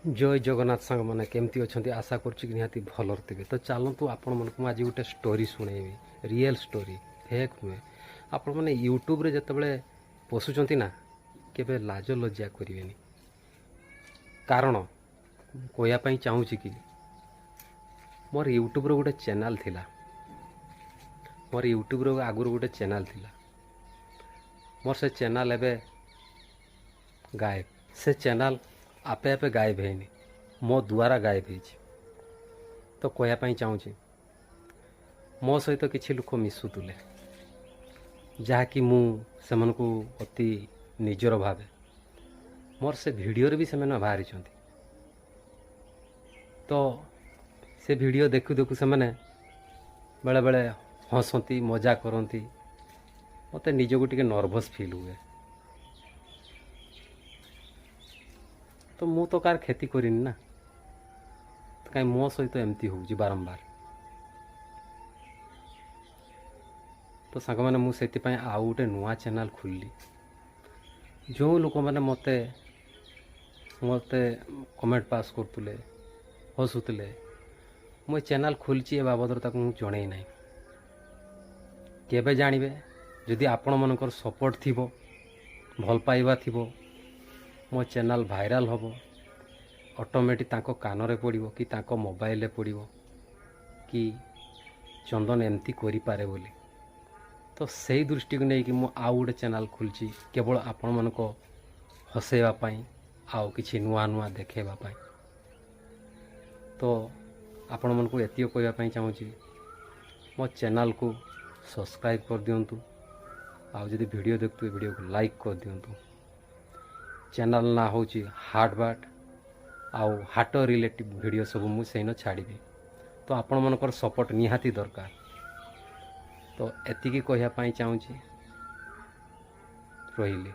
जय जगन्नाथ सांग मैंने केमती अच्छा आशा करुच्ची कि निहाती भलर थे। तो चलतु आपण मन आज गोटे स्टोरी शुणेबी रियल स्टोरी फेक नुहे। आपण मैंने यूट्यूब रे जितेबले पशुंट ना केबे लाज लज्जा करें कारण कहवाई चाहूँ कि मोर यूट्यूब रो गोटे चैनल थिला। मोर यूट्यूब रो आगुर गोटे चैनल थिला। मोर से चैनल एबे गायब। से चैनल आपे आपे गायब है मो द्वारा गायब है। तो कहवाई चाहूँगी मो सहित किसी लोक मिसुले जहाँकि से अति निजर भावे मोर से वीडियो भी से बाहरी। तो से वीडियो देखु देखु से बेले बेले हसती मजा करती मत निजक टे नर्भस फिल हुए। तो मु तो कार क्षति करिनी ना तो कहीं मो सहित एमती हो बारंबार। तो सांग मैंने मुझे आउ गोटे नुआ चैनल खोलली। जो लोक मैंने मते मते कमेंट पास करतुले हसुले मु चैनल खोलची ए बाबद जन ना केबे जानवे जदि आपण मनकर सपोर्ट थी भल पाइबा थी मो चैनल भाइराल हम ऑटोमेटिक तांको कानरे पड़ो कि तांको मोबाइल रे पड़ो कि चंदन एमती करि पारे बोली। तो सही दृष्टि को लेकिन मु आउ गोटे चैनल खोलची केवल आपण मन को हसैवाई आउ किछि नुआ नुआ देखैवाई। तो आपण मन को एतियो कहवाई चाहूँगी मो चैनल को सब्सक्राइब कर दिंतु। आउ जदि वीडियो देखते वीडियो को लाइक कर दिंतु। चैनल ना हूँ हार्ट बाट आउ हार्ट रिलेटिव वीडियो सब मुझे छाड़ी। तो आपण मनकर सपोर्ट निहाती दरकार। तो एतिकी कहवाई चाहूँगी रही।